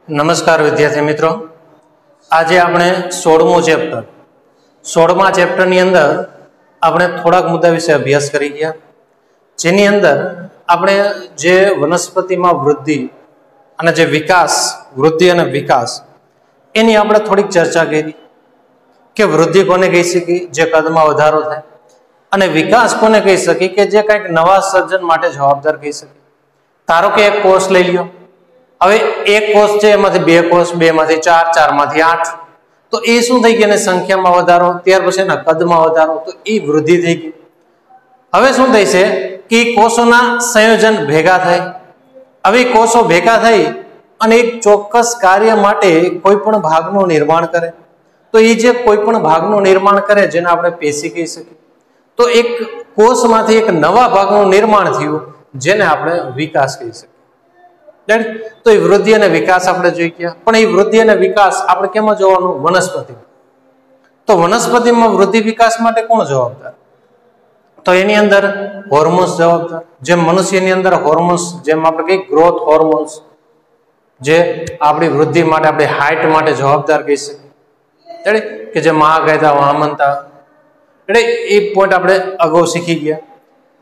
નમસ્કાર વિદ્યાર્થી મિત્રો, આજે આપણે 16મો ચેપ્ટર 16મા ચેપ્ટરની અંદર આપણે થોડાક મુદ્દા વિશે અભ્યાસ કરી ગયા, જેની અંદર આપણે જે વનસ્પતિમાં વૃદ્ધિ અને જે વિકાસ, વૃદ્ધિ અને વિકાસ એની આપણે થોડીક ચર્ચા કરી કે વૃદ્ધિ કોને કહી શકીએ, જે કદમાં વધારો થાય, અને વિકાસ કોને કહી શકીએ કે જે કંઈક નવા સર્જન માટે જવાબદાર કહી શકીએ. ધારો કે એક કોષ લઈ લ્યો, હવે એક કોષ છે એમાંથી બે કોષ, બે માંથી ચાર, ચાર માંથી આઠ, તો એ શું થઈ ગયું? સંખ્યામાં વધારો, ત્યાર પછી એના કદમાં વધારો, તો એ વૃદ્ધિ થઈ ગઈ. હવે શું થાય છે કે કોષોના સંયોજન ભેગા થાય. હવે કોષો ભેગા થઈ અને એક ચોક્કસ કાર્ય માટે કોઈ પણ ભાગનું નિર્માણ કરે, તો એ જે કોઈ પણ ભાગનું નિર્માણ કરે જેને આપણે પેશી કહી શકીએ. તો એક કોષમાંથી એક નવા ભાગનું નિર્માણ થયું જેને આપણે વિકાસ કહી શકીએ. તો એ વૃદ્ધિ અને વિકાસ આપણે જોઈ ગયા. પણ એ વૃદ્ધિ અને વિકાસ આપણે કેમાં જોવાનું? વનસ્પતિ. તો વનસ્પતિમાં વૃદ્ધિ વિકાસ માટે કોણ જવાબદાર? તો એની અંદર હોર્મોન્સ જવાબદાર. જેમ મનુષ્યની અંદર હોર્મોન્સ, જેમ આપણે કઈ ગ્રોથ હોર્મોન્સ જે આપણી વૃદ્ધિ માટે, આપણી હાઇટ માટે જવાબદાર કહી શકીએ, કે જે મહાકાયદા, વામનતા, એટલે એ પોઈન્ટ આપણે અગાઉ શીખી ગયા.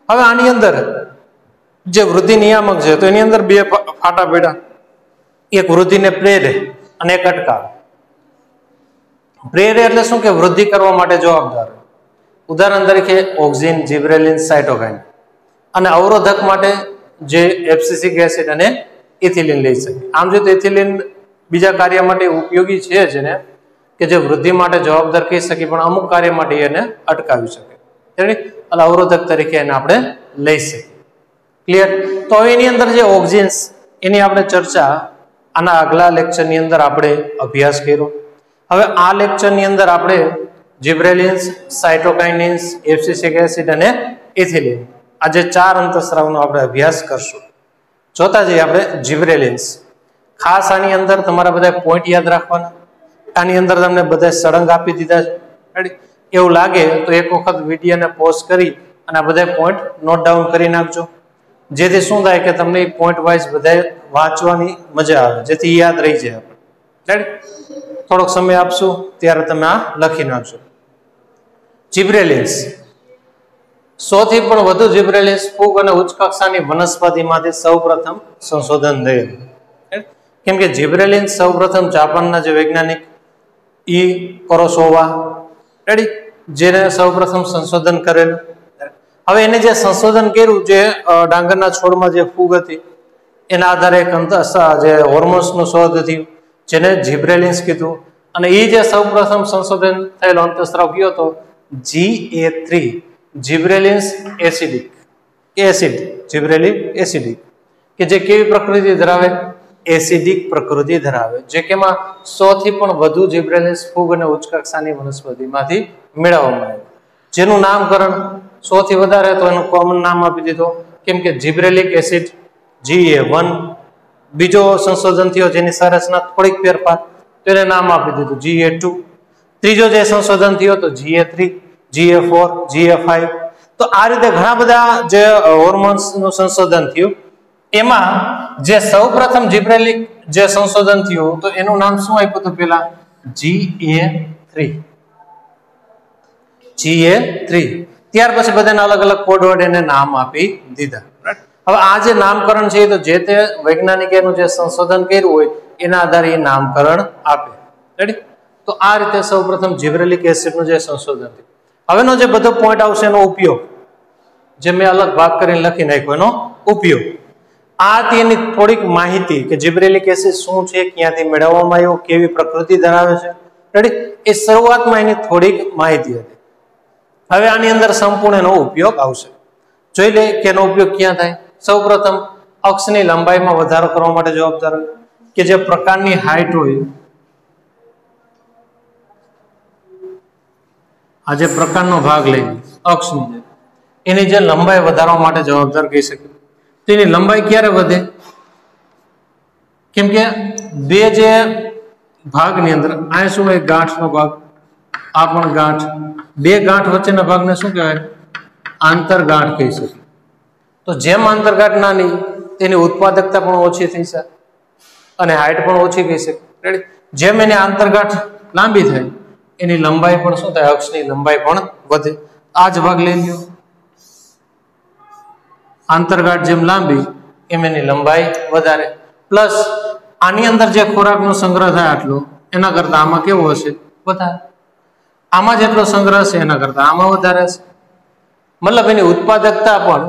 હવે આની અંદર જે વૃદ્ધિ નિયામક છે, તો એની અંદર બે ફાટા પડ્યા, એક વૃદ્ધિને પ્રેરે અને એક અટકાવે. પ્રેરે એટલે શું? કે વૃદ્ધિ કરવા માટે જવાબદાર. ઉદાહરણ તરીકે ઓક્સિન, જિબ્રેલિન, સાઇટોકાઇન. અને અવરોધક માટે જે એબ્સિસિક એસિડ અને ઇથિલિન લઈ શકે. આમ જો તો ઇથિલિન બીજા કાર્ય માટે ઉપયોગી છે જ ને, કે જે વૃદ્ધિ માટે જવાબદાર કહી શકીએ, પણ અમુક કાર્ય માટે એને અટકાવી શકે, એટલે અવરોધક તરીકે એને આપણે લઈ શકીએ. ક્લિયર? તો હવે એની અંદર જે ઓક્સિન્સ, એની આપણે ચર્ચા આના આગલા લેક્ચરની અંદર આપણે અભ્યાસ કર્યો. હવે આ લેક્ચરની અંદર આપણે જિબ્રેલિન્સ, સાઇટોકાઇનિન્સ, એબ્સિસિક એસિડ અને ઇથિલિન, આ જે ચાર અંતઃસ્રાવનો આપણે અભ્યાસ કરશું. જોતા જઈએ આપણે જિબ્રેલિન્સ. ખાસ આની અંદર તમારા બધા પોઈન્ટ યાદ રાખવાના. આની અંદર તમને બધા સળંગ આપી દીધા છે. એવું લાગે તો એક વખત વિડીયોને પોઝ કરી અને આ બધા પોઈન્ટ નોટ ડાઉન કરી નાખજો, જેથી શું થાય કે તમને પોઈન્ટ વાઇઝ બધા વાંચવાની મજા આવે, જેથી યાદ રહી જાય. આપણે થોડોક સમય આપશું ત્યારે તમે આ લખી નાખજો. જિબ્રેલિન્સ, સૌથી પણ વધુ જિબ્રેલિન્સ ફૂગ અને ઉચ્ચ કક્ષાની વનસ્પતિમાંથી સૌપ્રથમ સંશોધન થયેલું. કેમ કે જિબ્રેલિન્સ સૌપ્રથમ જાપાનના જે વૈજ્ઞાનિક ઈ કોરોસોવા, જેને સૌપ્રથમ સંશોધન કરેલું. હવે એને જે સંશોધન કર્યું, જે ડાંગરના છોડમાં જે ફૂગ હતી એના આધારે એક જે હોર્મોન્સનું શોધ થયું, જેને જિબ્રેલિન્સ કીધું. અને એ જે સૌપ્રથમ સંશોધન થયેલો અંતઃસ્રાવ કયો હતો? GA3, જિબ્રેલિન્સ એસિડિક એસિડ, જિબ્રેલિક એસિડિક, કે જે કેવી પ્રકૃતિ ધરાવે? એસિડિક પ્રકૃતિ ધરાવે, જે કેમાં સૌથી પણ વધુ જિબ્રેલિન્સ ફૂગ અને ઉચ્ચ કક્ષાની વનસ્પતિમાંથી મેળવવામાં આવે. જેનું નામકરણ સૌથી વધારે તો એનું કોમન નામ આપી દીધો, કેમ કે જિબ્રેલિક એસિડ GA1. બીજો સંશોધન થયો જેની સંરચના થોડીક ફેરફાર, તો એને નામ આપી દીધું GA2. ત્રીજો જે સંશોધન થયો તો GA3, GA4, GA5. તો આ રીતે ઘણા બધા જે હોર્મોન્સનું સંશોધન થયું. એમાં જે સૌપ્રથમ જિબ્રેલિક જે સંશોધન થયું, તો એનું નામ શું આપ્યું હતું? પેલા GA3. ત્યાર પછી બધાને અલગ અલગ કોડ વર્ડ એને નામ આપી દીધા. હવે આ જે નામકરણ છે, તો જે તે વૈજ્ઞાનિકે એનું જે સંશોધન કર્યું હોય એના આધારે એ નામકરણ આપે. તો આ રીતે સૌપ્રથમ જિબ્રેલિક એસિડનું જે સંશોધન થયું. હવેનો જે બધો પોઈન્ટ આવશે એનો ઉપયોગ, જે મેં અલગ ભાગ કરીને લખી નાખ્યો, એનો ઉપયોગ. આ તેની થોડીક માહિતી કે જિબ્રેલિક એસિડ શું છે, ક્યાંથી મેળવવામાં આવ્યો, કેવી પ્રકૃતિ ધરાવે છે, એ શરૂઆતમાં એની થોડીક માહિતી હતી. હવે આની અંદર સંપૂર્ણ એનો ઉપયોગ આવશે. જોઈ લે કે એનો ઉપયોગ ક્યાં થાય. સૌપ્રથમ અક્ષની લંબાઈમાં વધારો કરવા માટે જવાબદાર હોય, કે જે પ્રકારની હાઈટ હોય, આ જે પ્રકારનો ભાગ લઈ અક્ષની, એની જે લંબાઈ વધારવા માટે જવાબદાર કહી શકીએ. તો એની લંબાઈ ક્યારે વધે? કેમ કે બે જે ભાગની અંદર, આ શું હોય? ગાંઠનો ભાગ, આ પણ ગાંઠ. બે ગાંઠ વચ્ચેના ભાગને શું કહેવાય? આંતરગાંઠ કહી શકીએ. તો જેમ આંતરગાંઠ નાની, તેની ઉત્પાદકતા પણ ઓછી થઈ શકે. અને હાઈટ પણ ઓછી કહી શકીએ. રેડી? જેમ એની આંતરગાંઠ લાંબી થાય એની લંબાઈ પણ શું થાય? અક્ષની લંબાઈ પણ વધે. આ જ ભાગ લઈ લ્યો. આંતરગાંઠ જેમ લાંબી એમ એની લંબાઈ વધારે. પ્લસ આની અંદર જે ખોરાકનો સંગ્રહ થાય આટલો, એના કરતા આમાં કેવો હશે? વધારે. આમાં જેટલો સંગ્રહ છે એના કરતા આમાં વધારે હશે. મતલબ એની ઉત્પાદકતા પણ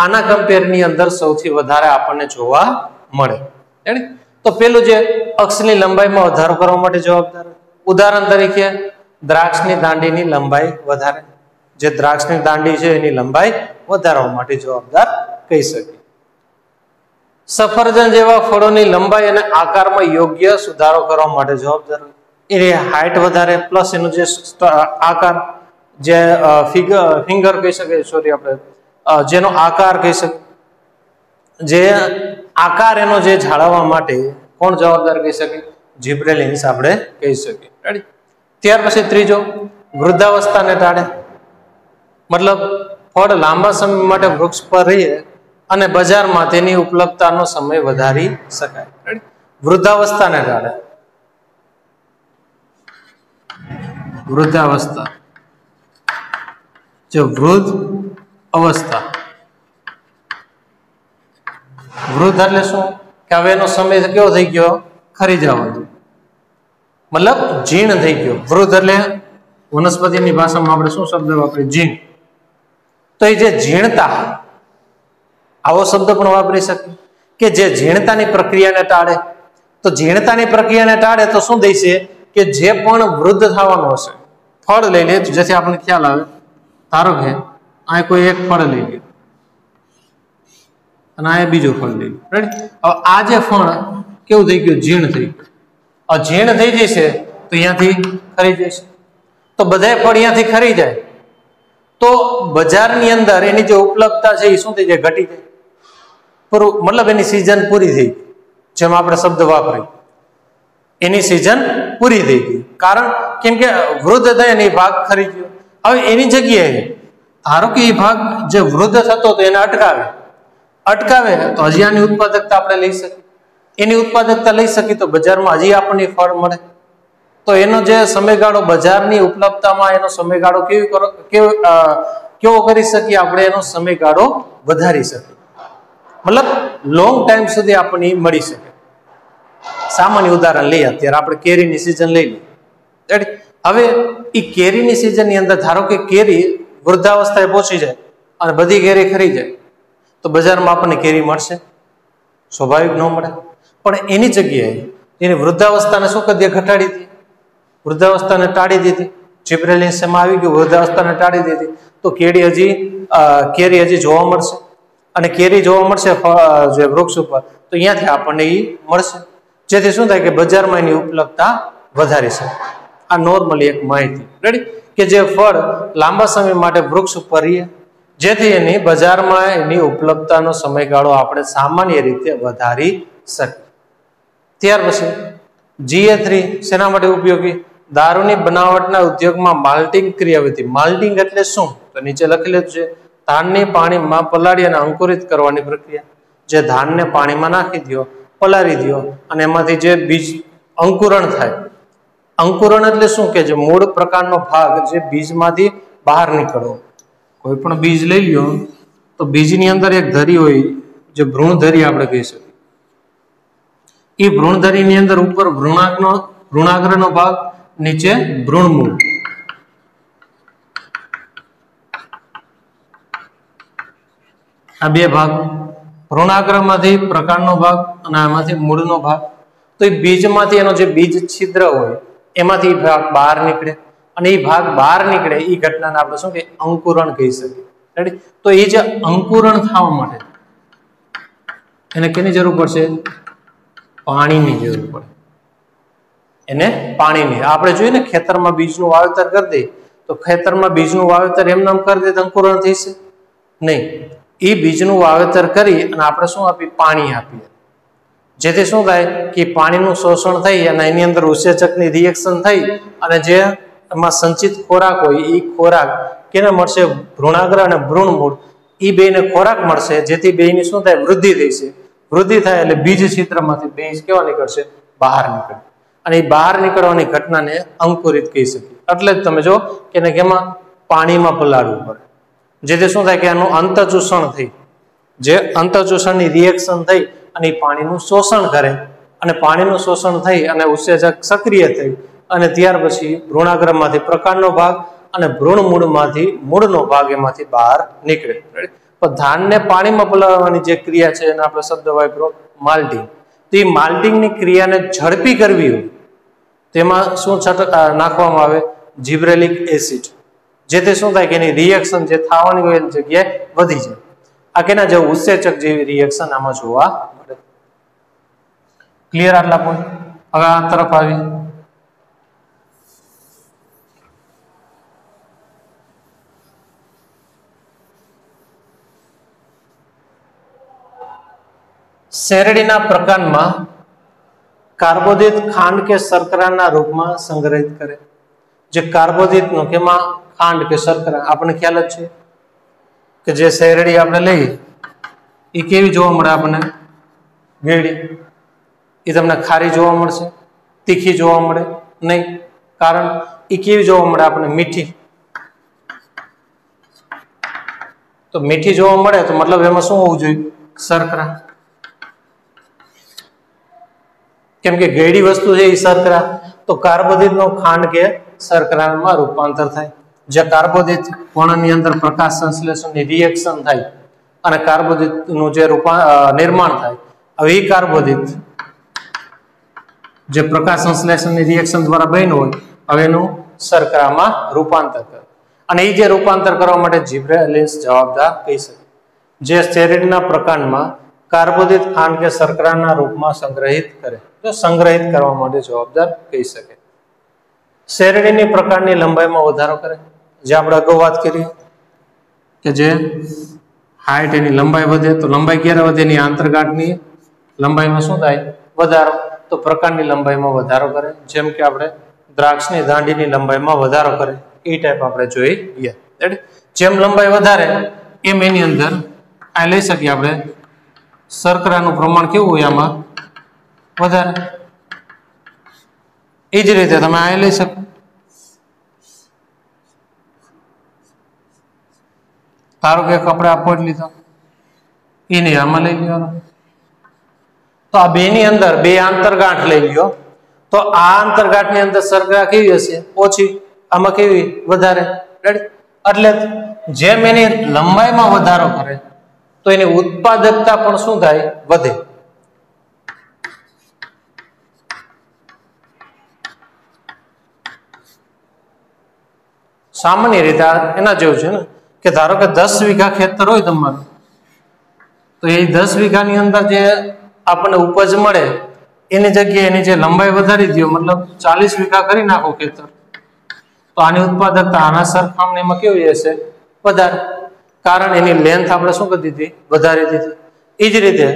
આના કમ્પેરની અંદર સૌથી વધારે આપણને જોવા મળે. તો પેલું જે અક્ષની લંબાઈમાં વધારો કરવા માટે જવાબદાર. ઉદાહરણ તરીકે દ્રાક્ષની દાંડીની લંબાઈ વધારે. જે દ્રાક્ષની દાંડી છે એની લંબાઈ વધારવા માટે જવાબદાર કહી શકીએ. સફરજન જેવા ફળોની લંબાઈ અને આકારમાં યોગ્ય સુધારો કરવા માટે જવાબદાર. એની હાઈટ વધારે પ્લસ એનો જે આકાર, જે ફિંગર કહી શકીએ, સોરી આપણે જેનો આકાર કહી શકીએ, જે આકાર એનો જે જાળવવા માટે કોણ જવાબદાર કહી શકીએ? જીબ્રેલિન્સ આપણે કહી શકીએ. રેડી? ત્યાર પછી ત્રીજો, વૃદ્ધાવસ્થાને ટાળે. મતલબ ફળ લાંબા સમય માટે વૃક્ષ પર રહે અને બજારમાં તેની ઉપલબ્ધતાનો સમય વધારી શકાય. રેડી? વૃદ્ધાવસ્થાને ટાળે. વૃદ્ધાવસ્થા, જે વૃદ્ધ અવસ્થા, વૃદ્ધ એટલે શું? કે હવે એનો સમય કેવો થઈ ગયો? ખરી જવાનો. મતલબ જીર્ણ થઈ ગયો. વૃદ્ધ એટલે વનસ્પતિની ભાષામાં આપણે શું શબ્દ વાપરીએ? જીર્ણ. તો એ જે જીર્ણતા, આવો શબ્દ પણ વાપરી શકીએ કે જે જીર્ણતાની પ્રક્રિયાને ટાળે. તો જીર્ણતાની પ્રક્રિયાને ટાળે તો શું થઈ છે? કે જે પણ વૃદ્ધ થવાનું હશે, ફળ લઈ લે, જેથી આપણને ખ્યાલ આવે. ધારો કે આ કોઈ એક ફળ લઈ લે અને આ બીજું ફળ લઈ લે. રાઈટ? હવે આ જે ફળ કેવું થઈ ગયું? જીર્ણ થઈ ગયું. આ જીર્ણ થઈ જશે તો અહીંયાથી ખરી જશે. તો બધા ફળ અહીંયાથી ખરી જાય તો બજારની અંદર એની જે ઉપલબ્ધતા છે એ શું થઈ જાય? ઘટી જાય. પૂરું, મતલબ એની સિઝન પૂરી થઈ ગઈ. જેમ આપણે શબ્દ વાપરી, એની સિઝન પૂરી થઈ ગઈ. કારણ કેમ કે વૃદ્ધ થાય અને એ ભાગ ખરી ગયો. હવે એની જગ્યાએ ધારો કે એ ભાગ જે વૃદ્ધ થતો તો એને અટકાવે તો હજી આની ઉત્પાદકતા આપણે લઈ શકીએ. એની ઉત્પાદકતા લઈ શકીએ તો બજારમાં હજી આપણને ફળ મળે. તો એનો જે સમયગાળો, બજારની ઉપલબ્ધતામાં એનો સમયગાળો કેવો કરી શકીએ આપણે? એનો સમયગાળો વધારી શકીએ. મતલબ લોંગ ટાઈમ સુધી આપણને મળી શકે. સામાન્ય ઉદાહરણ લઈએ, અત્યારે આપણે કેરીની સિઝન લઈ લઈએ. હવે એ કેરીની સિઝનની અંદર ધારો કે કેરી વૃદ્ધાવસ્થાએ પહોંચી જાય અને બધી કેરી ખરી જાય તો બજારમાં આપણને કેરી મળશે? સ્વાભાવિક ન મળે. પણ એની જગ્યાએ એની વૃદ્ધાવસ્થાને શું કરી દે? ઘટાડી દે. વૃદ્ધાવસ્થાને ટાળી દીધી. જીબ્રેલિન્સ એમાં આવી ગયું, વૃદ્ધાવસ્થાને ટાળી દીધી તો કેરી હજી જોવા મળશે. અને કેરી જોવા મળશે જે વૃક્ષ ઉપર, તો અહીંયાથી આપણને એ મળશે. જેથી શું થાય? કે બજારમાં એની ઉપલબ્ધતા વધારી શકે. આ નોર્મલી એક માહિતી. રેડી? કે જે ફળ લાંબા સમય માટે વૃક્ષ ઉપર રહે, જેથી એની બજારમાં એની ઉપલબ્ધતાનો સમયગાળો આપણે સામાન્ય રીતે વધારી શકીએ. ત્યાર પછી GA3 શેના માટે ઉપયોગી? દારૂની બનાવટના ઉદ્યોગમાં માલ્ટિંગ ક્રિયાવિધિ. માલ્ટિંગ એટલે શું? તો નીચે લખેલું છે, ધાનને પાણીમાં પલાળી અને અંકુરિત કરવાની પ્રક્રિયા. જે ધાનને પાણીમાં નાખી દો, પલાળી દો અને એમાંથી જે બીજ અંકુરણ થાય. અંકુરણ એટલે શું? કે જે મૂળ પ્રકારનો ભાગ જે બીજમાંથી બહાર નીકળવો. કોઈ પણ બીજ લઈ લ્યો તો બીજની અંદર એક ધરી હોય, જે ભ્રૂણધરી આપણે કહી શકીએ. એ ભ્રૂણધરીની અંદર ઉપર ભ્રૂણાગ્રનો ભાગ, નીચે ભ્રૂણમૂળ. આ બે ભાગ, ભ્રૂણાગ્રમાંથી પ્રકાંડનો ભાગ અને આમાંથી મૂળનો ભાગ. તો એ બીજમાંથી એનો જે બીજ છિદ્ર હોય એમાંથી એ ભાગ બહાર નીકળે અને એ ભાગ બહાર નીકળે એ ઘટનાને આપણે શું કે અંકુરણ કહી શકીએ. રેડી? તો એ જે અંકુરણ થવા માટે એને કેની જરૂર પડશે? પાણીની જરૂર પડે. એને પાણીની. આપણે જોઈએ ને ખેતરમાં બીજનું વાવેતર કરી દઈએ તો ખેતરમાં બીજનું વાવેતર એમ નામ કરી દે તો અંકુરણ થશે નહીં. એ બીજનું વાવેતર કરી અને આપણે શું આપીએ? પાણી આપીએ. જેથી શું થાય? કે પાણીનું શોષણ થઈ અને એની અંદર ઉત્સેચકની રિએક્શન થઈ અને જે એમાં સંચિત ખોરાક હોય એ ખોરાક કેને મળશે? ભ્રૂણાગ્ર અને ભ્રૂણમૂળ. એ બેને ખોરાક મળશે, જેથી બેની શું થાય? વૃદ્ધિ થઈ છે. વૃદ્ધિ થાય એટલે બીજ છિદ્રમાંથી બીજ કેવા નીકળશે? બહાર નીકળે. અને એ બહાર નીકળવાની ઘટનાને અંકુરિત કહી શકીએ. એટલે જ તમે જો કે એને કેમાં પાણીમાં પલાળવું પડે, જેથી શું થાય કે આનું અંતઃચૂષણ થઈ, જે અંતઃચૂષણની રિએક્શન થઈ અને એ પાણીનું શોષણ કરે, અને પાણીનું શોષણ થઈ અને ઉત્સેચક સક્રિય થઈ અને ત્યાર પછી ભ્રૂણાગ્રમાંથી પ્રકાંડનો ભાગ અને ભ્રૂણ મૂળમાંથી મૂળનો ભાગ એમાંથી બહાર નીકળે. પણ ધાનને પાણીમાં પલાળવાની જે ક્રિયા છે એને આપણે શબ્દ વાપરો માલ્ટિંગ. તો એ માલ્ટિંગની ક્રિયાને ઝડપી કરવી હોય તેમાં શું નાખવામાં આવે? Gibberellic acid. જેથી શું થાય કે એની રિએક્શન જે થવાની હોય એની જગ્યાએ વધી જાય. આ કેના જેવું? ઉત્સેચક જેવી રિએક્શન આમાં જોવા મળે. ક્લિયર આટલા પોઈન્ટ? હવે આ તરફ આવી શેરડીના પ્રકાંડમાં કાર્બોદિત ખાંડ કે શર્કરાના રૂપમાં સંગ્રહિત કરે. જે કાર્બોદિતનો કેમાં ખાંડ કે શર્કરા આપણને ખ્યાલ જ છે કે જે શેરડી આપણે લઈએ એ કેવી જોવા મળે આપણને? ગેડી. એ તમને ખારી જોવા મળશે? તીખી જોવા મળે નહીં. કારણ એ કેવી જોવા મળે આપણને? મીઠી. તો મીઠી જોવા મળે તો મતલબ એમાં શું હોવું જોઈએ? શર્કરા. કેમ કે ગેડી વસ્તુ છે એ શર્કરા, તો કાર્બોદિતનો ખાંડ કે શર્કરામાં રૂપાંતર થાય. જે કાર્બોદિત વર્ણની અંદર પ્રકાશ સંશ્લેષણની રિએક્શન થાય અને કાર્બોદિતનું જે નિર્માણ થાય, હવે એ કાર્બોદિત જે પ્રકાશ સંશ્લેષણની રિએક્શન દ્વારા બન્યું હોય હવે એનું શર્કરામાં રૂપાંતર કરે. અને એ જે રૂપાંતર કરવા માટે જીબ્રેલિન્સ જવાબદાર કહી શકે. જે શેરડીના પ્રકાંડમાં કાર્બોદિત ખાંડ કે શર્કરાના રૂપમાં સંગ્રહિત કરે, તો સંગ્રહિત કરવા માટે જવાબદાર કહી શકે. શેરડીની પ્રકાંડની લંબાઈમાં વધારો કરે. જે આપણે અગાઉ વાત કરી કે જે હાઈટ એની લંબાઈ વધે, તો લંબાઈ ક્યારે વધે? એની આંતરગાંઠની લંબાઈમાં શું થાય? વધારો. તો પ્રકાંડની લંબાઈમાં વધારો કરે. જેમ કે આપણે દ્રાક્ષની દાંડીની લંબાઈમાં વધારો કરે એ ટાઈપ આપણે જોઈ ગયા. જેમ લંબાઈ વધારે એમ એની અંદર આ લઈ શકીએ આપણે શર્કરાનું પ્રમાણ કેવું હોય? આમાં વધારે. એ જ રીતે તમે આ લઈ શકો. ધારો કે કપડા પોટ લીધો એ નહીં, આમાં લઈ લ્યો. તો આ બે ની અંદર બે આંતરગાંઠ લઈ લ્યો, તો આ આંતરગાંઠની અંદર શર્કરા કેવી હશે? ઓછી. આમાં કેવી? વધારે. એટલે જેમ એની લંબાઈમાં વધારો કરે તો એની ઉત્પાદકતા પણ શું થાય? વધે. સામાન્ય રીતે એના જેવું છે ને કે ધારો કે 10 વીઘા ખેતર હોય તમારું, તો એ 10 વીઘાની અંદર જે આપણને ઉપજ મળે એની જગ્યાએ એની જે લંબાઈ વધારી દો, મતલબ 40 વીઘા કરી નાખો ખેતર, તો આની ઉત્પાદકતા આના સરખામણીમાં કેવી હશે? વધારે. કારણ એની લેન્થ આપણે શું કરી દીધી? વધારી દીધી. એ જ રીતે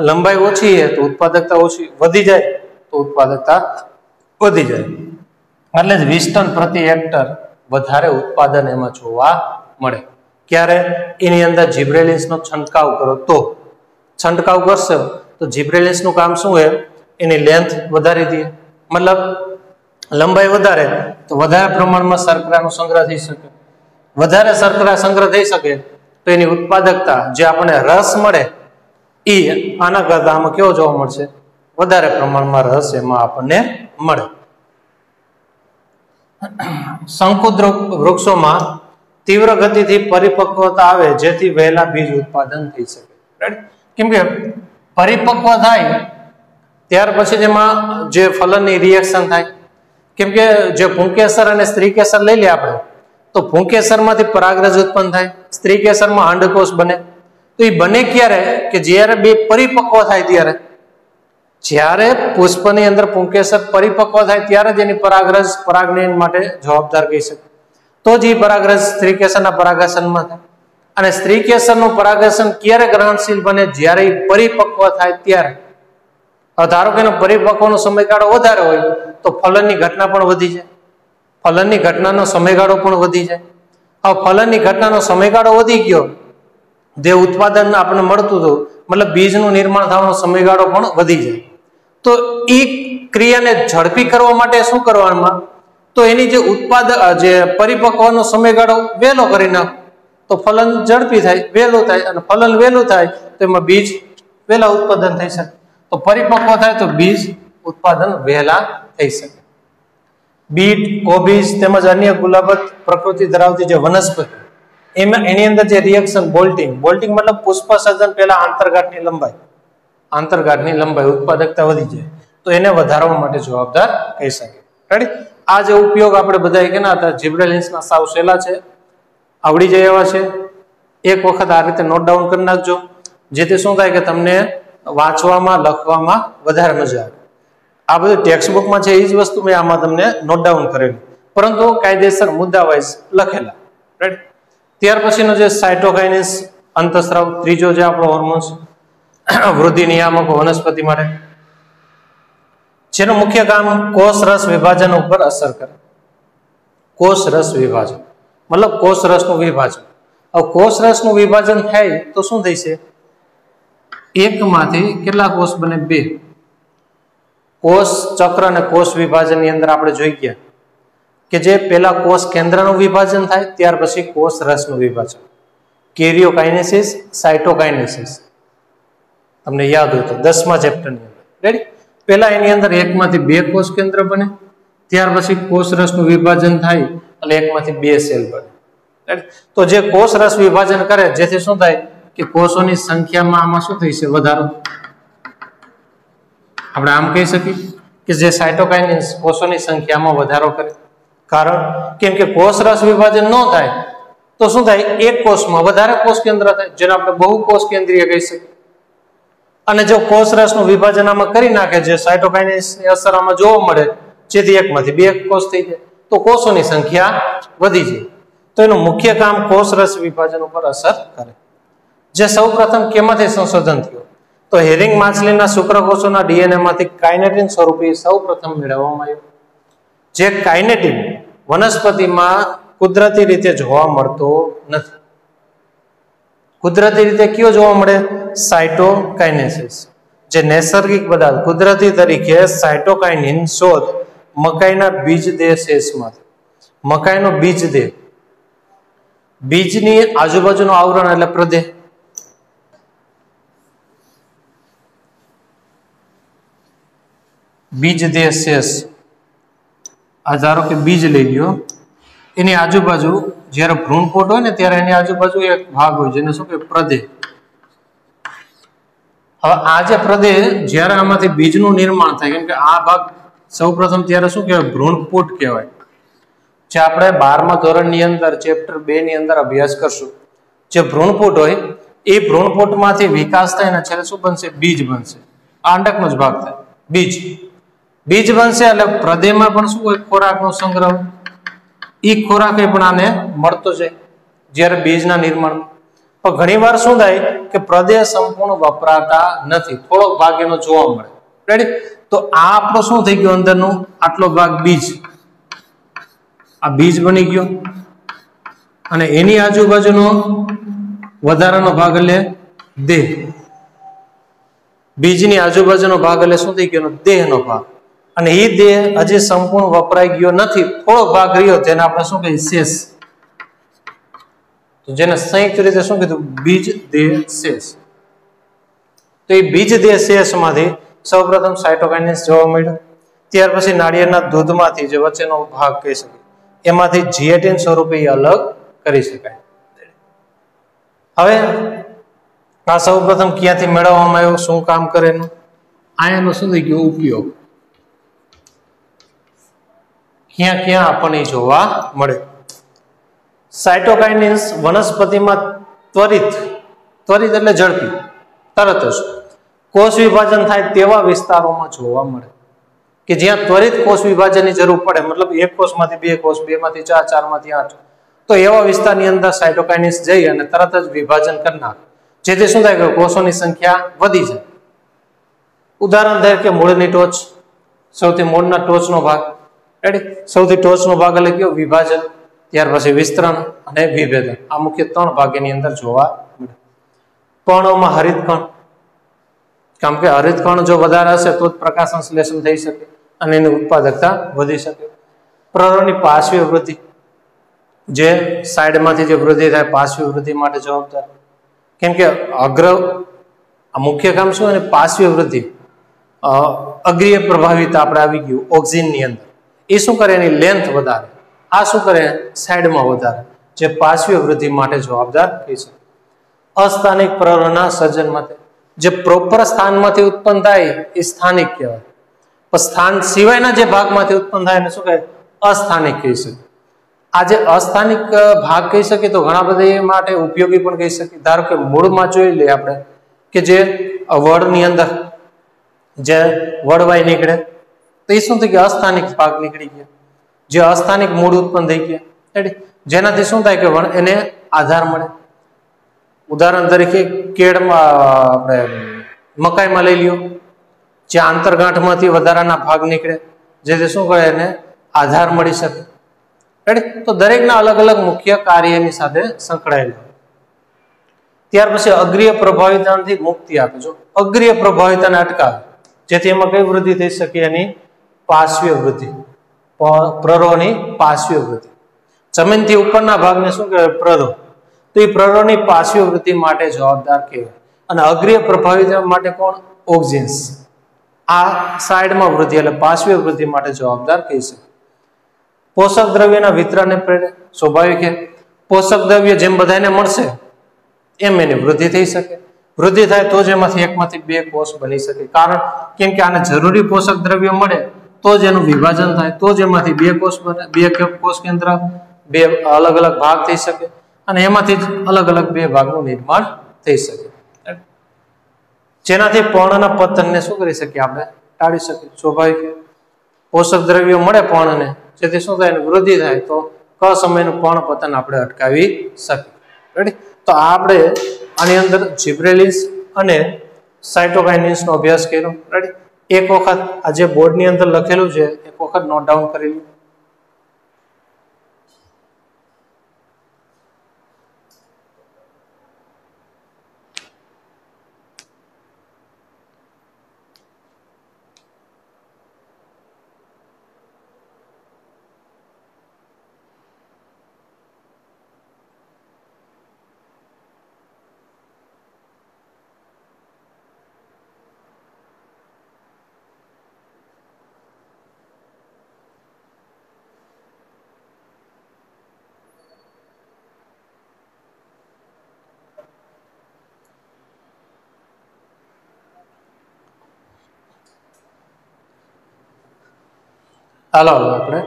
લંબાઈ ઓછી છે તો ઉત્પાદકતા ઓછી, વધી જાય તો ઉત્પાદકતા વધી જાય. એટલે જ 20 ટન પ્રતિ હેક્ટર વધારે ઉત્પાદન એમાં જોવા મળે. ક્યારે? એની અંદર જીબ્રેલિન્સનો છંટકાવ કરો તો. છંટકાવ કરશે તો જીબ્રેલિન્સનું કામ શું છે? એની લેન્થ વધારી દે, મતલબ લંબાઈ વધારે તો વધારે પ્રમાણમાં શર્કરાનો સંગ્રહ થઈ શકે. વધારે શર્કરા સંગ્રહ થઈ શકે તો એની ઉત્પાદકતા જે આપણને રસ મળે એ આના કરતા આમાં કેવો જોવા મળશે? વધારે પ્રમાણમાં રસ એમાં આપણને મળે. શંકુદ્રુપ વૃક્ષોમાં તીવ્ર ગતિથી પરિપક્વતા આવે જેથી વહેલા બીજ ઉત્પાદન થઈ શકે. રાઈટ? કેમ કે પરિપક્વ થાય ત્યાર પછી જેમાં જે ફલનની રિએક્શન થાય. કેમ કે જે પુંકેસર અને સ્ત્રી કેસર લઈ લે આપણે, તો પુંકેસરમાંથી પરાગરજ ઉત્પન્ન થાય, સ્ત્રી કેસરમાં અંડકોષ બને. તો એ બને ક્યારે? કે જ્યારે બે પરિપક્વ થાય ત્યારે. જ્યારે પુષ્પની અંદર પુંકેસર પરિપક્વ થાય ત્યારે જ એની પરાગરજ પરાગનયન માટે જવાબદાર કહી શકે. તો જ એ પરાગરજ સ્ત્રી કેસરના પરાગાસનમાં થાય. અને સ્ત્રી કેસરનું પરાગાસન ક્યારે ગ્રહણશીલ બને? જ્યારે એ પરિપક્વ થાય ત્યારે. ધારો કે એનો પરિપક્વનો સમયગાળો વધારે હોય તો ફલનની ઘટના પણ વધી જાય. ફલનની ઘટનાનો સમયગાળો પણ વધી જાય. હવે ફલનની ઘટનાનો સમયગાળો વધી ગયો જે ઉત્પાદન આપણને મળતું હતું, મતલબ બીજનું નિર્માણ થવાનો સમયગાળો પણ વધી જાય. તો એ ક્રિયાને ઝડપી કરવા માટે શું કરવામાં, તો એની જે જે પરિપક્વનો સમયગાળો વહેલો કરી નાખો તો ફલન ઝડપી થાય, વહેલું થાય, અને ફલન વહેલું થાય તો એમાં બીજ વહેલા ઉત્પાદન થઈ શકે. તો પરિપક્વ થાય તો બીજ ઉત્પાદન વહેલા થઈ શકે. બીટ, કોબીજ તેમજ અન્ય ગુલાબત પ્રકૃતિ ધરાવતી જે વનસ્પતિ, એમાં એની અંદર જે રિએક્શન બોલ્ટિંગ મતલબ પુષ્પસર્જન પહેલા આંતરગાંઠની લંબાઈ ઉત્પાદકતા વધી જાય તો એને વધારવા માટે જવાબદાર કહી શકે. રેડી? આ જે ઉપયોગ આપણે બધા કેના હતા, જિબ્રેલિન્સના સાવ સહેલા છે, આવડી જાય એવા છે. એક વખત આ રીતે નોટ ડાઉન કરી નાખજો, જેથી શું થાય કે તમને વાંચવામાં લખવામાં વધારે મજા આવે. આ બધું ટેક્સ્ટ બુકમાં છે એ જ વસ્તુ મેં આમાં તમને નોટ ડાઉન કરેલું, પરંતુ કાયદેસર મુદ્દા વાઇઝ લખેલા. રાઈટ? ત્યાર પછીનો જે સાયટોકાઇનેસ અંતઃસ્રાવ, ત્રીજો જે આપણો હોર્મોન્સ વૃદ્ધિ નિયામકો વનસ્પતિ માટે, જેનું મુખ્ય કામ કોષ રસ વિભાજન ઉપર અસર કરે. કોષ રસ વિભાજન મતલબ કોષ રસનું વિભાજન. હવે કોષ રસનું વિભાજન થાય તો શું થઈ છે, એકમાંથી કેટલા કોષ બને? 2. કોષ ચક્ર અને કોષ વિભાજનની અંદર આપણે જોઈ ગયા કે જે પહેલા કોષ કેન્દ્રનું વિભાજન થાય, ત્યાર પછી કોષ રસનું વિભાજન, કેરિયોકાઇનેસિસ, સાયટોકાઇનેસિસ. તમને યાદ હોય તો 10મા ચેપ્ટરની અંદર. રેડી? પહેલા એની અંદર એકમાંથી 2 કોષ કેન્દ્ર બને, ત્યાર પછી કોષ રસનું વિભાજન થાય એટલે એકમાંથી 2 સેલ બને. રાઈટ? તો જે કોષ રસ વિભાજન કરે, જેથી શું થાય કે કોષોની સંખ્યામાં આમાં શું થઈ છે, વધારો. આપણે આમ કહી શકીએ કે જે સાયટોકાઇનેસ કોષોની સંખ્યામાં વધારો કરે. કારણ કેમ કે કોષ રસ વિભાજન ન થાય તો શું થાય, એક કોષમાં વધારે કોષ કેન્દ્ર થાય, જેને આપણે બહુકોષ કેન્દ્રીય કહી શકીએ. અને જો કોષ રસનું વિભાજન આમાં કરી નાખે, જે સાયટોકાઇનેસની અસર આમાં જોવા મળે, જેથી એકમાંથી 2 કોષ થઈ જાય તો કોષોની સંખ્યા વધી જાય. તો એનું મુખ્ય કામ કોષ રસ વિભાજન ઉપર અસર કરે. જે સૌપ્રથમ કેમાંથી સંશોધન થયું, તો હેરિંગ માછલીના શુક્રકોષોના ડીએનએ માંથી કાઇનેટિન સ્વરૂપે સૌપ્રથમ મેળવવામાં આવ્યું. જે કાઇનેટિન વનસ્પતિમાં કુદરતી રીતે જોવા મળતો નથી. કુદરતી રીતે કયો જોવા મળે? સાયટોકાઇનેસિસ. જે નૈસર્ગિક પદાર્થ કુદરતી તરીકે સાયટોકાઇનિન શોધ મકાઈના બીજદેહ શેષમાંથી. મકાઈનો બીજદેહ, બીજની આજુબાજુનું આવરણ એટલે પ્રદેહ. બીજદેહ શેષ, આ ધારો કે બીજ લઈ લ્યો, એની આજુબાજુ જ્યારે ભ્રૂણપોટ હોય ને ત્યારે એની આજુબાજુ એક ભાગ હોય જેને શું કહેવાય? પ્રદેહ. હવે આ જે પ્રદેહ, જ્યારે આમાંથી બીજનું નિર્માણ થાય, કેમ કે આ ભાગ સૌપ્રથમ ત્યારે શું કહેવાય? ભ્રૂણપોટ કહેવાય. જે આપણે 12મા ધોરણની અંદર ચેપ્ટર 2 ની અંદર અભ્યાસ કરશું. જે ભ્રૂણપોટ હોય એ ભ્રૂણપોટમાંથી વિકાસ થાય ને છેલ્લે શું બનશે? બીજ બનશે. આ અંડકનો જ ભાગ થાય, બીજ. બીજ બનશે એટલે પ્રદેહમાં પણ શું હોય? ખોરાકનો સંગ્રહ. એ ખોરાક પણ આને મળતો જાય જ્યારે બીજના નિર્માણ. પણ ઘણી વાર શું થાય કે પ્રદેહ સંપૂર્ણ વપરાતા નથી, થોડોક ભાગ એનો જોવા મળે. રેડી? તો આ આપણો શું થઈ ગયો? અંદરનું આટલો ભાગ બીજ, આ બીજ બની ગયો, અને એની આજુબાજુનો વધારાનો ભાગ એટલે દેહ. બીજની આજુબાજુનો ભાગ એટલે શું થઈ ગયો? દેહનો ભાગ. અને એ દેહ હજી સંપૂર્ણ વપરાઈ ગયો નથી, થોડો ભાગ રહ્યો, જેને આપણે શું કહીએ? શેષ. તો જેને સંયુક્ત રીતે શું કીધું? બીજ દેહ શેષ. તો એ બીજ દેહ શેષમાંથી સૌપ્રથમ સાયટોકાઇનેસ જોવા મળ્યો. ત્યાર પછી નાળિયેરના દૂધમાંથી જે વચ્ચેનો ભાગ કહી શકીએ, એમાંથી જીએટીન સ્વરૂપે અલગ કરી શકાય. હવે આ સૌપ્રથમ ક્યાંથી મેળવવામાં આવ્યો, શું કામ કરે એનું? આનો શું થઈ ગયો? ઉપયોગ. ક્યાં ક્યાં આપણને જોવા મળે? સાયટોકાઇનેસ વનસ્પતિમાં ત્વરિત એટલે ઝડપી, તરત જ કોષ વિભાજન થાય તેવા વિસ્તારોમાં જોવા મળે કે જ્યાં ત્વરિત કોષ વિભાજનની જરૂર પડે. મતલબ એક કોષમાંથી 2 કોષ, 2 માંથી 4, 4 માંથી 8. તો એવા વિસ્તારની અંદર સાયટોકાઇનેસ જઈ અને તરત જ વિભાજન કરી નાખે, જેથી શું થાય કે કોષોની સંખ્યા વધી જાય. ઉદાહરણ તરીકે મૂળની ટોચ, સૌથી મૂળના ટોચનો ભાગ. રેડી? સૌથી ટોચનો ભાગ એટલે કયો? વિભાજન. ત્યાર પછી વિસ્તરણ અને વિભેદન. આ મુખ્ય 3 ભાગ એની અંદર જોવા મળે. પર્ણોમાં હરિતકણ, કારણ કે હરિતકણ જો વધારે હશે તો જ પ્રકાશ સંશ્લેષણ થઈ શકે અને એની ઉત્પાદકતા વધી શકે. પ્રરોની પાર્શ્વીય વૃદ્ધિ, જે સાઈડમાંથી જે વૃદ્ધિ થાય પાર્શ્વીય વૃદ્ધિ માટે જવાબદાર. કેમ કે મુખ્ય કામ શું અને પાર્શ્વીય વૃદ્ધિ, અગ્રીય પ્રભાવિતા આપણે આવી ગયું ઓક્સિજનની અંદર, એ શું કરે એની લેન્થ વધારે, આ શું કરે સાઈડમાં વધારે, જે પાર્શ્વીય વૃદ્ધિ માટે જવાબદાર કહી શકે. અસ્થાનિક પ્રરોના સર્જન માટે, જે પ્રોપર સ્થાનમાંથી ઉત્પન્ન થાય એ સ્થાનિક કહેવાય, પણ સ્થાન સિવાયના જે ભાગમાંથી ઉત્પન્ન થાય એને શું કહે અસ્થાનિક કહી શકે. આ જે અસ્થાનિક ભાગ કહી શકીએ તો ઘણા બધા એ માટે ઉપયોગી પણ કહી શકીએ. ધારો કે મૂળમાં જોઈ લઈએ આપણે કે જે વડની અંદર જે વડવાઈ નીકળે તો એ શું થઈ ગયા અસ્થાનિક ભાગ નીકળી ગયા, જે અસ્થાનિક મૂળ ઉત્પન્ન થઈ ગયા, જેનાથી શું થાય કે એને આધાર મળે. ઉદાહરણ તરીકે કેળમાં આપણે મકાઈમાં લઈ લ્યો, જે આંતરગાંઠમાંથી વધારાના ભાગ નીકળે જેથી શું કરે એને આધાર મળી શકે. તો દરેકના અલગ અલગ મુખ્ય કાર્યની સાથે સંકળાયેલા. ત્યાર પછી અગ્રીય પ્રભાવિતાથી મુક્તિ આપે. જો અગ્રીય પ્રભાવિતાને અટકાવે જેથી એમાં કઈ વૃદ્ધિ થઈ શકે એની પાર્શ્વીય વૃદ્ધિ, પ્રરોની પાર્શ્વીય વૃદ્ધિ. જમીનથી ઉપરના ભાગને શું કહેવાય પ્રરો, તો એ પ્રરોની પાર્શ્વીય વૃદ્ધિ માટે જવાબદાર કહેવાય. અને અગ્રીય પ્રભાવિતા માટે કોણ ઓક્સિન્સ, આ સાઈડમાં વૃદ્ધિ એટલે પાર્શ્વીય વૃદ્ધિ માટે જવાબદાર કહી શકે. પોષક દ્રવ્યના વિતરણને પ્રેરે, સ્વાભાવિક છે પોષક દ્રવ્ય જેમ બધાને મળશે એમ એની વૃદ્ધિ થઈ શકે. વૃદ્ધિ થાય તો જ એમાંથી એકમાંથી બે કોષ બની શકે. કારણ કેમ કે આને જરૂરી પોષક દ્રવ્ય મળે તો જ એનું વિભાજન થાય, તો જ એમાંથી બે કોષ બને, બે કોષ કેન્દ્ર, બે અલગ અલગ ભાગ થઈ શકે અને એમાંથી જ અલગ અલગ બે ભાગનું નિર્માણ થઈ શકે, જેનાથી પર્ણના પતનને શું કરી શકીએ આપણે ટાળી શકીએ. સ્વાભાવિક પોષક દ્રવ્યો મળે પર્ણને જેથી શું થાય વૃદ્ધિ થાય તો ક સમયનું પર્ણ પતન આપણે અટકાવી શકીએ. રેડી? તો આપણે આની અંદર જિબ્રેલિન્સ અને સાયટોકાઇન્સિસ નો અભ્યાસ કર્યો. રેડી? એક વખત આ જે બોર્ડની અંદર લખેલું છે એક વખત નોટ ડાઉન કરી લો. હાલો આપણે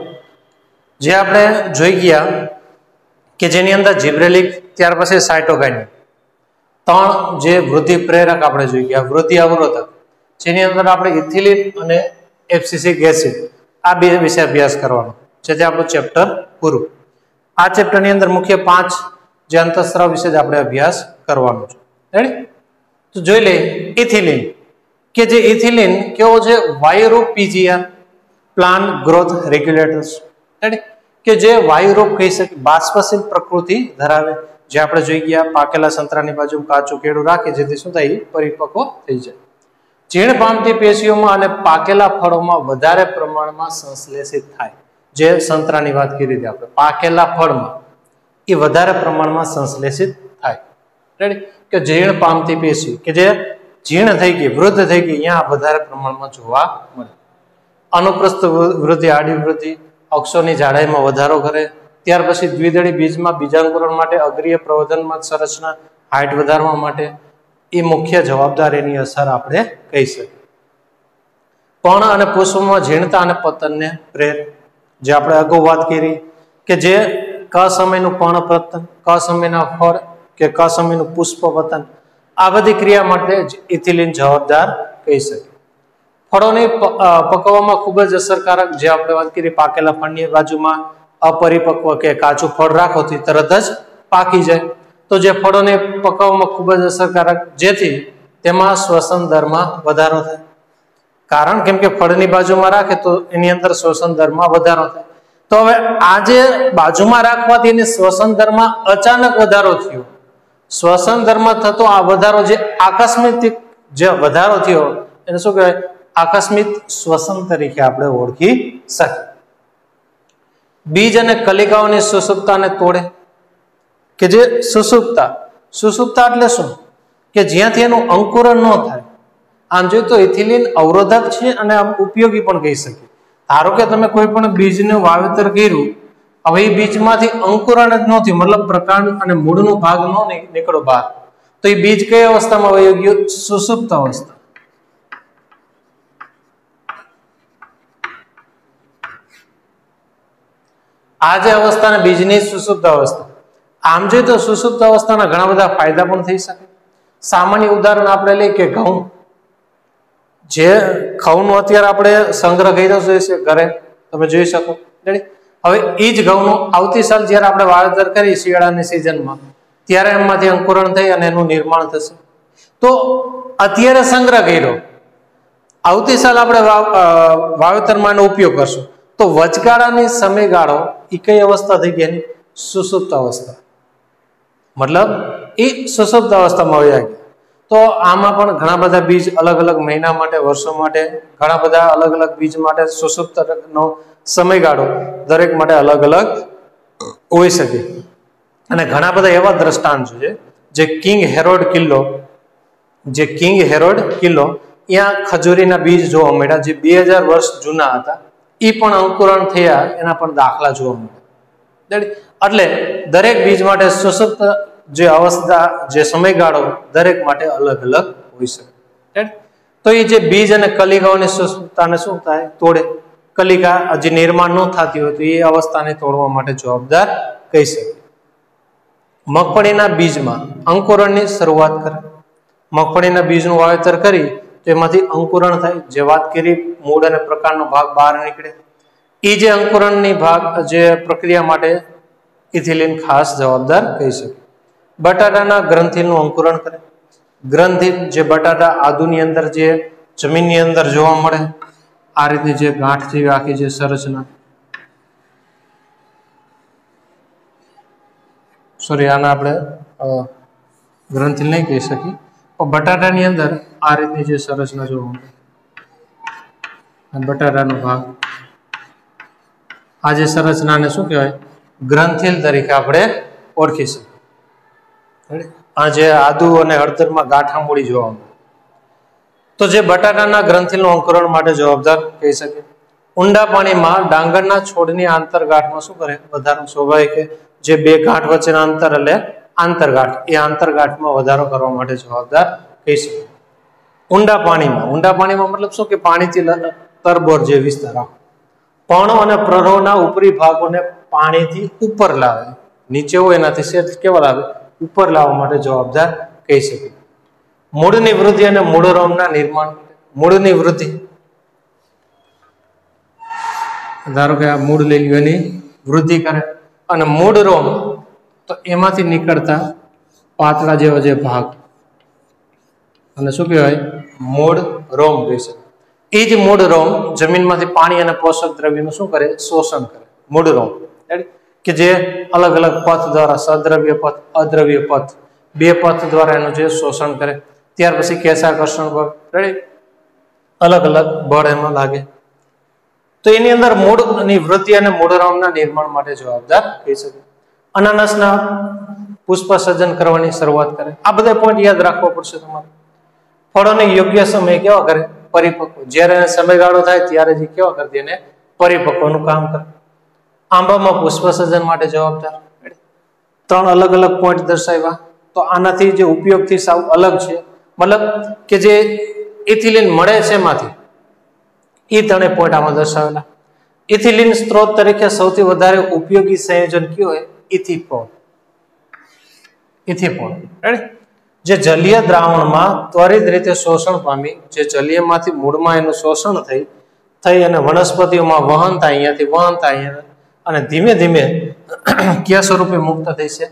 જોઈ ગયા કે જેની અંદર જિબ્રેલિક ત્યાર પછી સાયટોકાઇન, ત્રણ જે વૃદ્ધિ પ્રેરક આપણે જોઈ ગયા, વૃદ્ધિ અવરોધક જેની અંદર આપણે ઇથિલિન અને એબ્સિસિક એસિડ આ બે વિશે અભ્યાસ કરવાનો છે, જે આપણું ચેપ્ટર પૂરું. આ ચેપ્ટરની અંદર મુખ્ય 5 જે અંતઃસ્રાવ વિશે જ આપણે અભ્યાસ કરવાનો છે. રેડી? તો જોઈ લઈએ ઇથિલિન, કે જે ઇથિલિન કેવો છે વાયુરૂપ પીજીઆર, પ્લાન્ટ ગ્રોથ રેગ્યુલેટર્સ, કે જે વાયુરૂપ કહી શકીએ બાષ્પશીલ પ્રકૃતિ ધરાવે, જે આપણે જોઈ ગયા પાકેલા સંતરાની બાજુ કાચું કેળું રાખે જેથી શું થાય પરિપક્વ થઈ જાય. ઝીણ પામતી પેશીઓમાં અને પાકેલા ફળોમાં વધારે પ્રમાણમાં સંશ્લેષિત થાય, જે સંતરાની વાત કરી હતી આપણે, પાકેલા ફળમાં એ વધારે પ્રમાણમાં સંશ્લેષિત થાય. રેડી? કે ઝીણ પામતી પેશી કે જે જીર્ણ થઈ ગઈ વૃદ્ધ થઈ ગઈ અહીંયા વધારે પ્રમાણમાં જોવા મળે. અનુપ્રસ્થ વૃદ્ધિ, આડી વૃદ્ધિ, અક્ષોની જાડાઈમાં વધારો કરે. ત્યાર પછી દ્વિદળી બીજમાં બીજાંકુરણ માટે, અગ્રીય પ્રવર્ધનમાં સંરચના હાઇટ વધારવા માટે એ મુખ્ય જવાબદાર એની અસર આપણે કહી શકીએ. પર્ણ અને પુષ્પમાં ઝીણતા અને પતનને પ્રેરે, જે આપણે અગાઉ વાત કરી કે જે ક સમયનું પર્ણ પતન, ક સમયના ફળ કે ક સમયનું પુષ્પ પતન, આ બધી ક્રિયા માટે ઇથિલિન જવાબદાર કહી શકીએ. ફળોને પકવવામાં ખૂબ જ અસરકારક, જે આપણે વાત કરી પાકેલા ફળની બાજુમાં અપરિપક્વ કે કાચું ફળ રાખો તો તરત જ પાકી જાય, તો જે ફળોને પકવવામાં ખૂબ જ અસરકારક, જેથી તેમાં શ્વસન દરમાં વધારો થાય. કારણ કેમ કે ફળની બાજુમાં રાખે તો એની અંદર શ્વસન દરમાં વધારો થાય. તો હવે આ જે બાજુમાં રાખવાથી એની શ્વસન દરમાં અચાનક વધારો થયો, શ્વસન દરમાં થતો આ વધારો જે આકસ્મિક જે વધારો થયો એને શું કહેવાય? આકસ્મિક શ્વસન તરીકે આપણે ઓળખી શકીએ. બીજ અને કલિકાઓની સુષુપ્તાને તોડે કે જે સુષુપ્તા એટલે શું? કે જ્યાંથી એનું અંકુરણ ન થાય. આમ જોઈએ તો ઇથિલિન અવરોધક છે અને આમ ઉપયોગી પણ કહી શકીએ. ધારો કે તમે કોઈ પણ બીજનું વાવેતર કર્યું, હવે એ બીજમાંથી અંકુરણ જ ન થયું, મતલબ પ્રકાંડ અને મૂળનો ભાગ ન નીકળો બહાર, તો એ બીજ કઈ અવસ્થામાં વહી ગયું? સુષુપ્ત અવસ્થા. આ જે અવસ્થાને બીજની સુષુપ્ત અવસ્થા. આમ જોઈએ તો સુષુપ્ત અવસ્થાના ઘણા બધા ફાયદા પણ થઈ શકે. સામાન્ય ઉદાહરણ આપણે લઈએ કે ઘઉં, જે ઘઉંનો અત્યારે આપણે સંગ્રહ કર્યો છે ઘરે, તમે જોઈ શકો. હવે એ જ ઘઉંનું આવતી સાલ જ્યારે આપણે વાવેતર કરીએ શિયાળાની સિઝનમાં, ત્યારે એમાંથી અંકુરણ થઈ અને એનું નિર્માણ થશે. તો અત્યારે સંગ્રહ કર્યો, આવતી સાલ આપણે વાવેતરમાં એનો ઉપયોગ કરશું, તો વચગાળાની સમયગાળો એ કઈ અવસ્થા થઈ ગઈ? સુષુપ્ત અવસ્થા. મતલબ એ સુષુપ્ત અવસ્થામાં વયા ગયા. તો આમાં પણ ઘણા બધા બીજ અલગ અલગ મહિના માટે, વર્ષો માટે, ઘણા બધા અલગ અલગ બીજ માટે સુષુપ્તનો સમયગાળો દરેક માટે અલગ અલગ હોઈ શકે. અને ઘણા બધા એવા દ્રષ્ટાંત છે જે કિંગ હેરોડ કિલ્લો ત્યાં ખજૂરીના બીજ જોવા મળ્યા, જે 2000 વર્ષ જૂના હતા. એ પણ અંકુરણ થયા, એના પણ દાખલા જોવા મળ્યા. એટલે દરેક બીજ માટે સુષુપ્ત જે અવસ્થા, જે સમયગાળો દરેક માટે અલગ અલગ હોઈ શકે. તો એ જે બીજ અને કલિકાઓની સુષુપ્તાને શું થાય? તોડે. કલિકા હજી નિર્માણ ન થતી હોય તો એ અવસ્થાને તોડવા માટે જવાબદાર કહી શકે. મગફળીના બીજમાં અંકુરણની શરૂઆત કરે. મગફળીના બીજનું વાવેતર કરી તો એમાંથી અંકુરણ થાય, જે વાત કરી મૂળ અને પ્રકારનો ભાગ બહાર નીકળે. એ જે અંકુરણની ભાગ જે પ્રક્રિયા માટે ઇથિલિન ખાસ જવાબદાર કહી શકે. બટાટાના ગ્રંથિનું અંકુરણ કરે. ગ્રંથિ જે બટાટા આદુની અંદર જે જમીનની અંદર જોવા મળે, આ રીતે જે ગાંઠ જેવી આખી જે સંરચના, આને આપણે ગ્રંથિ નહીં કહી શકીએ, પણ બટાટાની અંદર આ રીતની જે સંરચના જોવા મળે, બટાટાનો ભાગ, આ જે સંરચનાને શું કહેવાય? ગ્રંથિલ તરીકે આપણે ઓળખી શકીએ. આ જે આદુ અને હળદરમાં ગાંઠામૂળી જોવા મળે, તો જે બટાટાના ગ્રંથિલનું અંકુરણ માટે જવાબદાર કહી શકે. ઊંડા પાણીમાં ડાંગરના છોડની આંતરગાંઠમાં શું કરે? વધારો. સ્વાભાવિક જે બે ગાંઠ વચ્ચેના અંતર એટલે આંતરગાંઠ, એ આંતરગાંઠમાં વધારો કરવા માટે જવાબદાર કહી શકે. ઊંડા પાણીમાં મતલબ શું? કે પાણીથી તરબોળ જે વિસ્તાર, પર્ણો અને પ્રરોહના ઉપરી ભાગોને પાણીથી ઉપર લાવે. નીચે હોય એનાથી સેજ કેવા લાવે? ઉપર લાવવા માટે જવાબદાર કહી શકે. મૂળની વૃદ્ધિ અને મૂળરોમના નિર્માણ. મૂળની વૃદ્ધિ, ધારો કે આ મૂળ લઈ લ્યો, એની વૃદ્ધિ કરે. અને મૂળ રોમ, તો એમાંથી નીકળતા પાતળા જેવા જે ભાગ, અને શું કહેવાય? મૂળ રોમ કહી શકે. એ જ મૂળ રોમ જમીનમાંથી પાણી અને પોષક દ્રવ્યનું શું કરે? શોષણ કરે. મૂળ રોમ કે જે અલગ અલગ પથ દ્વારા, સદ્રવ્ય પથ, અદ્રવ્ય પથ, બે પથ દ્વારા એનું જે શોષણ કરે. ત્યાર પછી કેશાકર્ષણ બળ, અલગ અલગ બળ એમાં લાગે. તો એની અંદર મૂળની વૃદ્ધિ અને મૂળરોમના નિર્માણ માટે જવાબદાર કહી શકે. અનાનસના પુષ્પ સર્જન કરવાની શરૂઆત કરે. આ બધા પોઈન્ટ યાદ રાખવા પડશે તમારે. ફળોને યોગ્ય સમય કેવા કરે? પરિપક્વ. જ્યારે સમયગાળો થાય ત્યારે જે કેવા કરી દે? એને પરિપક્વનું કામ કરે. આંબામાં પુષ્પ સર્જન માટે જવાબદાર. 3 અલગ અલગ પોઈન્ટ દર્શાવ્યા. તો આનાથી જે ઉપયોગથી સાવ અલગ છે, મતલબ કે જે ઇથિલિન મળે છે એમાંથી, એ 3 પોઈન્ટ આમાં દર્શાવેલા. ઇથિલિન સ્ત્રોત તરીકે સૌથી વધારે ઉપયોગી સંયોજન કયું હોય? ઇથિપોન. જે જલીય દ્રાવણમાં ત્વરિત રીતે શોષણ પામી, જે જલીયમાંથી મૂળમાં એનું શોષણ થઈ અને વનસ્પતિઓમાં વહન થાય, અહીંયાથી વહન થાય અને ધીમે ધીમે કયા સ્વરૂપે મુક્ત થઈ છે?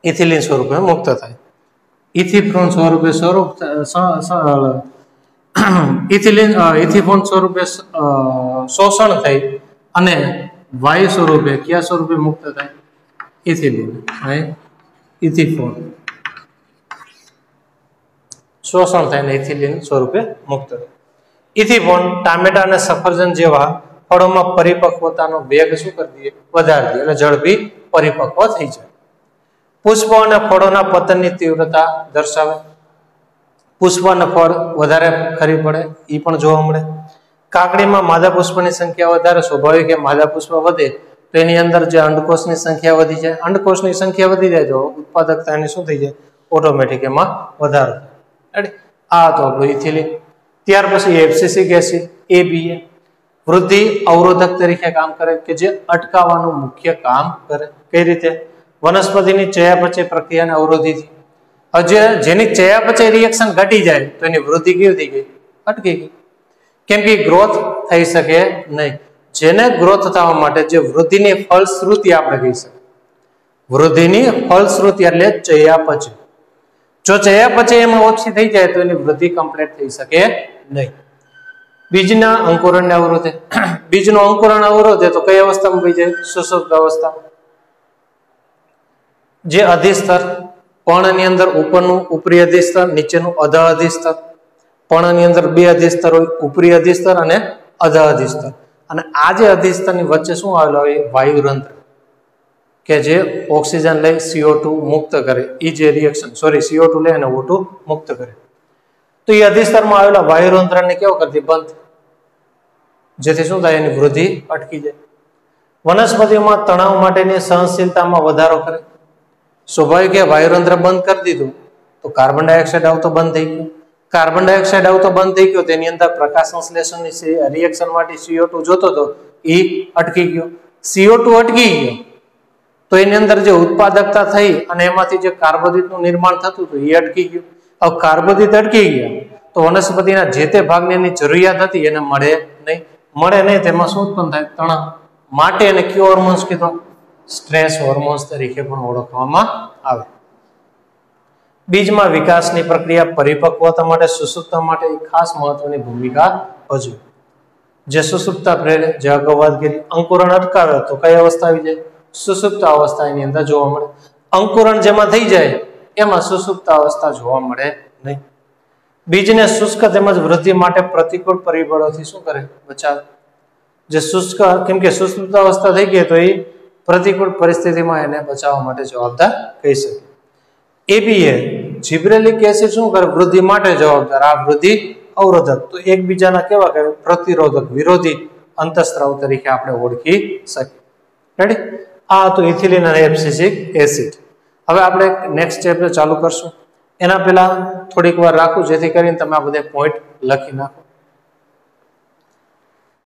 ઇથિલિન સ્વરૂપે મુક્ત થાય. ઇથિપ્રોન સ્વરૂપે ઇથિફોન સ્વરૂપે શોષણ થઈ અને વાયુ સ્વરૂપે કયા સ્વરૂપે મુક્ત થાય? ઇથિલિન, ઇથિફોન. શોષણ થાય ને ઇથિલિન સ્વરૂપે મુક્ત થાય. ઇથિફોન ટામેટા અને સફરજન જેવા ફળોમાં પરિપક્વતાનો વેગ શું કરી દે? વધારી દે, એટલે ઝડપી પરિપક્વ થઈ જાય. પુષ્પો અને ફળોના પતનની તીવ્રતા દર્શાવે. પુષ્પ અને ફળ વધારે ખરી પડે એ પણ જોવા મળે. કાકડીમાં માદા પુષ્પની સંખ્યા વધારે, સ્વાભાવિક કે માદા પુષ્પ વધે તો એની અંદર જે અંડકોષની સંખ્યા વધી જાય. અંડકોષની સંખ્યા વધી જાય તો ઉત્પાદકતા એની શું થઈ જાય? ઓટોમેટિક એમાં વધારો થાય. આ તો આપણું ઇથિલિન. ત્યાર પછી એફસીસિક એસિડ ABA વૃદ્ધિ અવરોધક તરીકે કામ કરે, કે જે અટકાવવાનું મુખ્ય કામ કરે. કઈ રીતે? વનસ્પતિની ચયાપચય પ્રક્રિયાને અવરોધી છે. જેની ચયાપચય રિએક્શન ઘટી જાય તો એની વૃદ્ધિ કેવી થઈ ગઈ? અટકી ગઈ. કેમ કે ગ્રોથ થઈ શકે નહીં. જેને ગ્રોથ થવા માટે જે વૃદ્ધિની ફલશ્રુતિ આપણે કહી શકીએ, વૃદ્ધિની ફલશ્રુતિ એટલે ચયાપચય. જો ચયાપચય એમાં ઓછી થઈ જાય તો એની વૃદ્ધિ કમ્પ્લીટ થઈ શકે નહીં. બીજના અંકુરણને અવરોધે. બીજનું અંકુરણ અવરોધે તો કઈ અવસ્થામાં થઈ જાય? સુષુપ્ત અવસ્થામાં. જે અધિસ્તર પર્ણની અંદર ઉપરનું ઉપરી અધિસ્તર, નીચેનું અધ અધિસ્તર. પર્ણની અંદર બે અધિસ્તર હોય, ઉપરી અધિસ્તર અને અધ અધિસ્તર. અને આ જે અધિસ્તરની વચ્ચે શું આવેલો હોય? વાયુરંધ્ર, કે જે ઓક્સિજન લઈ CO2 મુક્ત કરે. એ જે રિએક્શન CO2 લે અને O2 મુક્ત કરે. તો એ અધિસ્તરમાં આવેલા વાયુરંધ્રને કેવો કરતી? બંધ. જેથી શું થાય? એની વૃદ્ધિ અટકી જાય. વનસ્પતિઓમાં તણાવ માટેની સહનશીલતામાં વધારો કરે. સ્વાભાવિક કે વાયુરંધ્ર બંધ કરી દીધું તો કાર્બન ડાયોક્સાઇડ આવતો બંધ થઈ ગયો. કાર્બન ડાયોક્સાઇડ આવતો બંધ થઈ ગયો, તેની અંદર પ્રકાશ સંશ્લેષણની રિએક્શન માટે CO2 જોતો હતો, એ અટકી ગયો. CO2 અટકી ગયો તો એની અંદર જે ઉત્પાદકતા થઈ અને એમાંથી જે કાર્બોદિતનું નિર્માણ થતું હતું એ અટકી ગયું. હવે કાર્બોદિત અટકી ગયા તો વનસ્પતિના જે તે ભાગની એની જરૂરિયાત હતી એને મળે નહીં. મળે નહીં તેમાં શું ઉત્પન્ન થાય? તણાવ. માટે એને કયો હોર્મોન્સ કીધો? સ્ટ્રેસ હોર્મોન્સ તરીકે પણ ઓળખવામાં આવે. બીજમાં વિકાસની પ્રક્રિયા પરિપક્વતા માટે, સુષુપ્તતા માટે ખાસ મહત્વની ભૂમિકા ભજવે. જે સુષુપ્તતા પ્રેરે, જે અગાઉ વાત કરી. અંકુરણ અટકાવે તો કઈ અવસ્થા આવી જાય? સુષુપ્ત અવસ્થા એની અંદર જોવા મળે. અંકુરણ જેમાં થઈ જાય એમાં સુષુપ્ત અવસ્થા જોવા મળે નહીં. બીજને શુષ્ક તેમજ વૃદ્ધિ માટે પ્રતિકૂળ પરિબળોથી શું કરે? બચાવે. જે શુષ્ક, કેમ કે સુષુપ્ત અવસ્થા થઈ ગઈ તો એ પ્રતિકૂળ પરિસ્થિતિમાં એને બચાવવા માટે જવાબદાર કહી શકે. ABA જીબ્રેલિક એસિડ શું કરે? વૃદ્ધિ માટે જવાબદાર. આ વૃદ્ધિ અવરોધક. તો એકબીજાના કેવા કહેવાય? પ્રતિરોધક, વિરોધી અંતઃસ્ત્રાવ તરીકે આપણે ઓળખી શકીએ. રેડી? આ તો ઇથિલિન અને એબ્સિસિક એસિડ. હવે આપણે નેક્સ્ટ ચેપ્ટર ચાલુ કરશું. એના પહેલા થોડીક વાર રાખું જેથી કરીને તમે આ બધા પોઈન્ટ લખી નાખો.